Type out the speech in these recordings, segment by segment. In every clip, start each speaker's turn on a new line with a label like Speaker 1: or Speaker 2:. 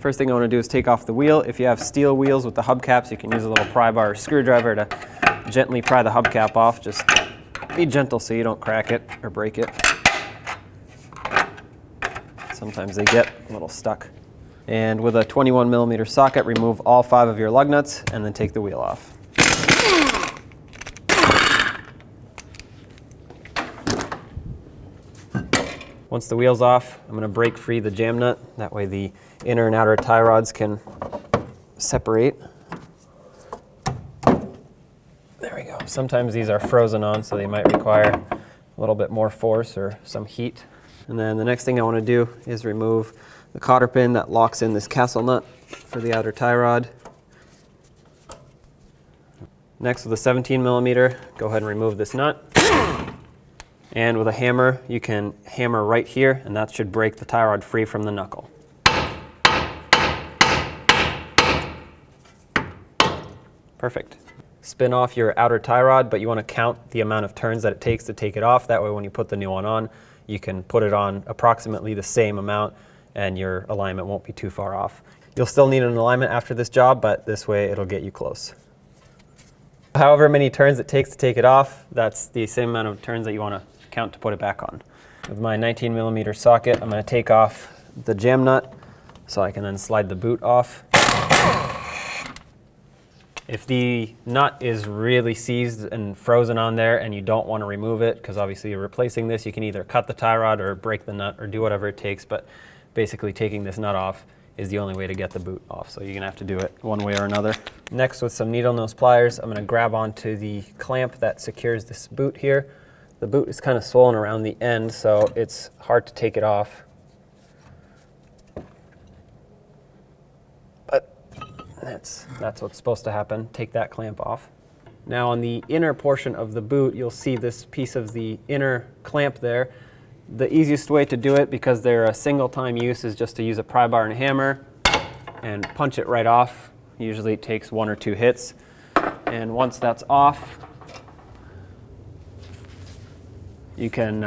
Speaker 1: First thing I want to do is take off the wheel. If you have steel wheels with the hubcaps, you can use a little pry bar or screwdriver to gently pry the hubcap off. Just be gentle so you don't crack it or break it. Sometimes they get a little stuck. And with a 21mm socket, remove all 5 of your lug nuts and then take the wheel off. Once the wheel's off, I'm going to break free the jam nut. That way the inner and outer tie rods can separate. There we go. Sometimes these are frozen on, so they might require a little bit more force or some heat. And then the next thing I want to do is remove the cotter pin that locks in this castle nut for the outer tie rod. Next, with a 17mm, go ahead and remove this nut. And with a hammer, you can hammer right here, and that should break the tie rod free from the knuckle. Perfect. Spin off your outer tie rod, but you want to count the amount of turns that it takes to take it off. That way when you put the new one on, you can put it on approximately the same amount and your alignment won't be too far off. You'll still need an alignment after this job, but this way it'll get you close. However many turns it takes to take it off, that's the same amount of turns that you want to count to put it back on. With my 19mm socket, I'm going to take off the jam nut so I can then slide the boot off. If the nut is really seized and frozen on there and you don't want to remove it, because obviously you're replacing this, you can either cut the tie rod or break the nut or do whatever it takes, but basically taking this nut off is the only way to get the boot off, so you're going to have to do it one way or another. Next, with some needle nose pliers, I'm going to grab onto the clamp that secures this boot here. The boot is kind of swollen around the end, so it's hard to take it off. But that's what's supposed to happen. Take that clamp off. Now on the inner portion of the boot, you'll see this piece of the inner clamp there. The easiest way to do it, because they're a single time use, is just to use a pry bar and a hammer and punch it right off. Usually it takes 1 or 2 hits. And once that's off, you can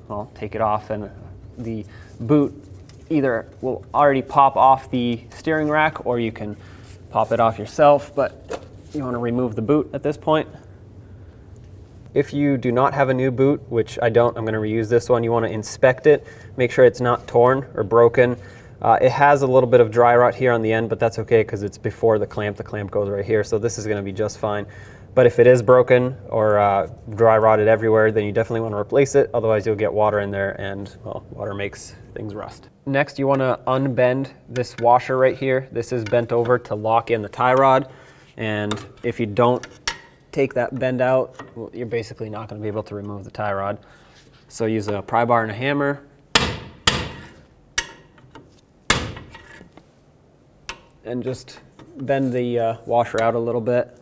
Speaker 1: well, take it off, and the boot either will already pop off the steering rack or you can pop it off yourself, but you want to remove the boot at this point. If you do not have a new boot, which I don't, I'm going to reuse this one, you want to inspect it, make sure it's not torn or broken. It has a little bit of dry rot here on the end, but that's okay because it's before the clamp. The clamp goes right here, so this is going to be just fine. But if it is broken or dry rotted everywhere, then you definitely want to replace it. Otherwise you'll get water in there, and well, water makes things rust. Next, you want to unbend this washer right here. This is bent over to lock in the tie rod, and if you don't take that bend out, well, you're basically not going to be able to remove the tie rod. So use a pry bar and a hammer. And just bend the washer out a little bit.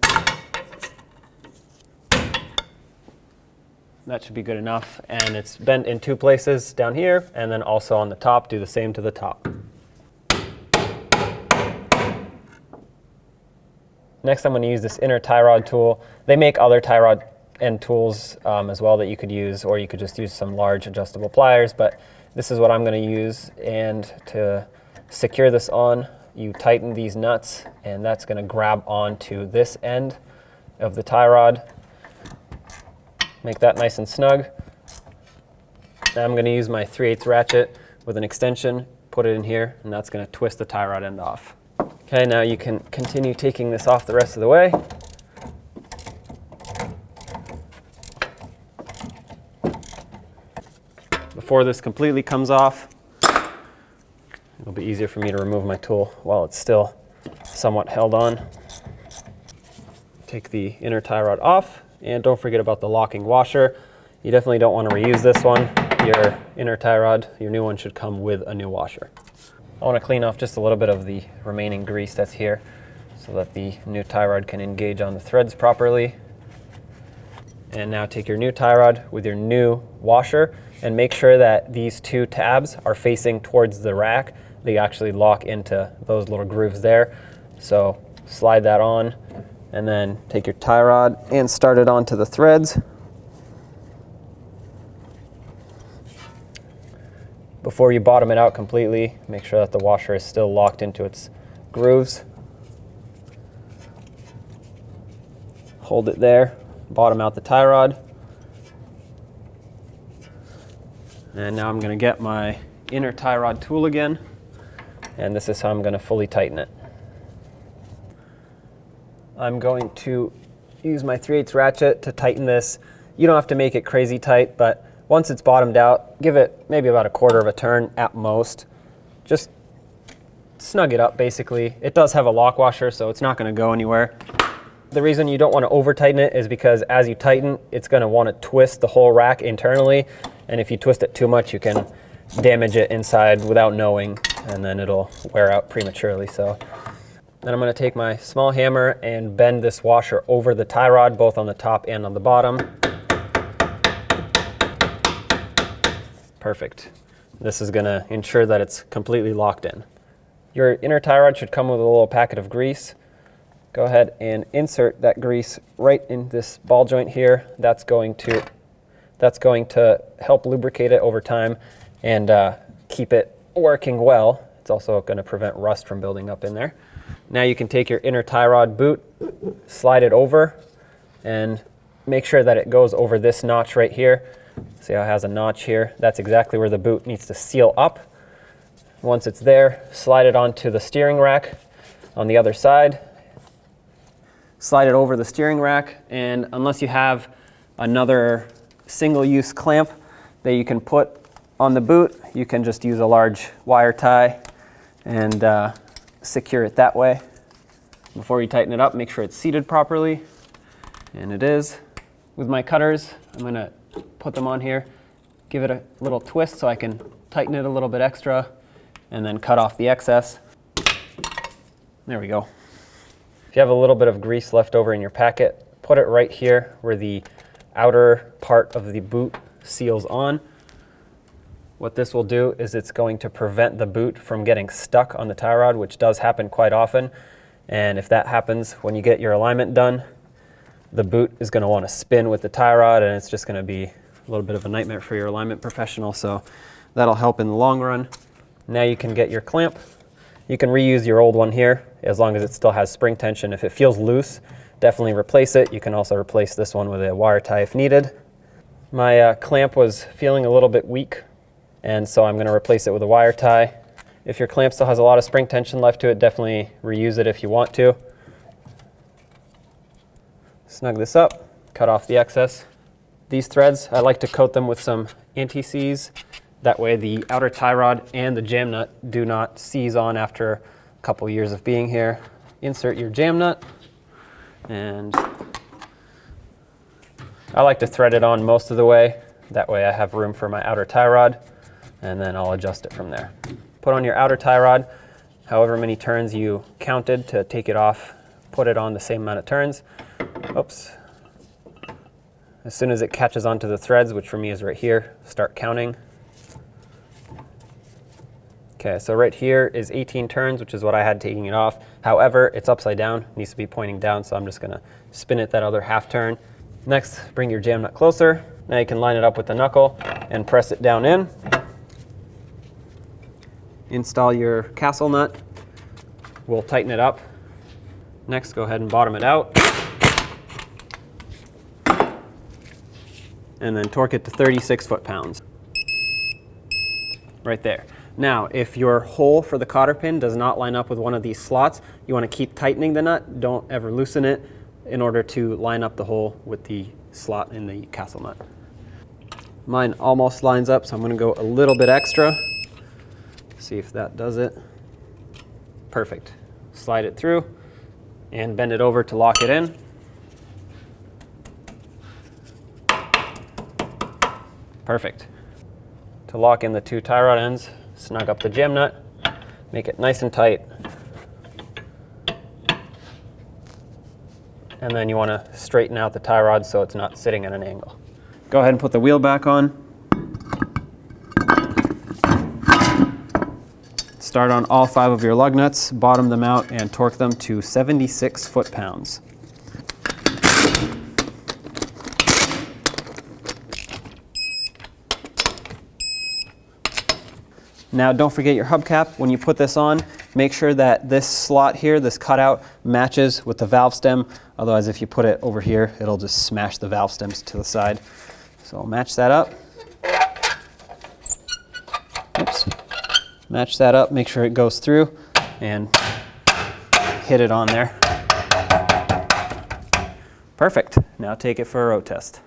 Speaker 1: That should be good enough. And it's bent in 2 places, down here and then also on the top. Do the same to the top. Next, I'm going to use this inner tie rod tool. They make other tie rod end tools as well that you could use, or you could just use some large adjustable pliers, but this is what I'm going to use. And to secure this on, you tighten these nuts, and that's going to grab onto this end of the tie rod. Make that nice and snug. Now I'm going to use my 3/8 ratchet with an extension, put it in here, and that's going to twist the tie rod end off. Okay, now you can continue taking this off the rest of the way. Before this completely comes off, it'll be easier for me to remove my tool while it's still somewhat held on. Take the inner tie rod off, and don't forget about the locking washer. You definitely don't want to reuse this one. Your inner tie rod, your new one, should come with a new washer. I want to clean off just a little bit of the remaining grease that's here so that the new tie rod can engage on the threads properly. And now take your new tie rod with your new washer and make sure that these 2 tabs are facing towards the rack. They actually lock into those little grooves there. So slide that on, and then take your tie rod and start it onto the threads. Before you bottom it out completely, make sure that the washer is still locked into its grooves. Hold it there, bottom out the tie rod. And now I'm going to get my inner tie rod tool again, and this is how I'm going to fully tighten it. I'm going to use my 3/8 ratchet to tighten this. You don't have to make it crazy tight, but once it's bottomed out, give it maybe about 1/4 of a turn at most. Just snug it up basically. It does have a lock washer, so it's not going to go anywhere. The reason you don't want to over tighten it is because as you tighten, it's going to want to twist the whole rack internally, and if you twist it too much, you can damage it inside without knowing, and then it'll wear out prematurely. So then I'm going to take my small hammer and bend this washer over the tie rod, both on the top and on the bottom. Perfect. This is going to ensure that it's completely locked in. Your inner tie rod should come with a little packet of grease. Go ahead and insert that grease right in this ball joint here. That's going to help lubricate it over time and keep it working well. It's also going to prevent rust from building up in there. Now you can take your inner tie rod boot, slide it over, and make sure that it goes over this notch right here. See how it has a notch here? That's exactly where the boot needs to seal up. Once it's there, slide it onto the steering rack on the other side. Slide it over the steering rack, and unless you have another single-use clamp that you can put on the boot, you can just use a large wire tie and secure it that way. Before you tighten it up, make sure it's seated properly, and it is. With my cutters, I'm going to put them on here, give it a little twist so I can tighten it a little bit extra, and then cut off the excess. There we go. If you have a little bit of grease left over in your packet, put it right here where the outer part of the boot seals on. What this will do is it's going to prevent the boot from getting stuck on the tie rod, which does happen quite often. And if that happens when you get your alignment done, the boot is going to want to spin with the tie rod, and it's just going to be a little bit of a nightmare for your alignment professional. So that'll help in the long run. Now you can get your clamp. You can reuse your old one here as long as it still has spring tension. If it feels loose, definitely replace it. You can also replace this one with a wire tie if needed. My clamp was feeling a little bit weak, and so I'm going to replace it with a wire tie. If your clamp still has a lot of spring tension left to it, definitely reuse it if you want to. Snug this up, cut off the excess. These threads, I like to coat them with some anti-seize. That way the outer tie rod and the jam nut do not seize on after a couple years of being here. Insert your jam nut, and I like to thread it on most of the way. That way I have room for my outer tie rod, and then I'll adjust it from there. Put on your outer tie rod, however many turns you counted to take it off, put it on the same amount of turns. Oops. As soon as it catches onto the threads, which for me is right here, start counting. Okay, so right here is 18 turns, which is what I had taking it off. However, it's upside down, it needs to be pointing down, so I'm just gonna spin it that other half turn. Next, bring your jam nut closer. Now you can line it up with the knuckle and press it down in. Install your castle nut. We'll tighten it up. Next, go ahead and bottom it out. And then torque it to 36 foot-pounds. Right there. Now, if your hole for the cotter pin does not line up with one of these slots, you want to keep tightening the nut. Don't ever loosen it in order to line up the hole with the slot in the castle nut. Mine almost lines up, so I'm going to go a little bit extra. See if that does it. Perfect. Slide it through and bend it over to lock it in. Perfect. To lock in the two tie rod ends, snug up the jam nut, make it nice and tight. And then you want to straighten out the tie rod so it's not sitting at an angle. Go ahead and put the wheel back on. Start on all 5 of your lug nuts, bottom them out, and torque them to 76 foot-pounds. Now don't forget your hubcap. When you put this on, make sure that this slot here, this cutout, matches with the valve stem. Otherwise, if you put it over here, it'll just smash the valve stems to the side. So match that up. Oops. Match that up, make sure it goes through, and hit it on there. Perfect. Now take it for a road test.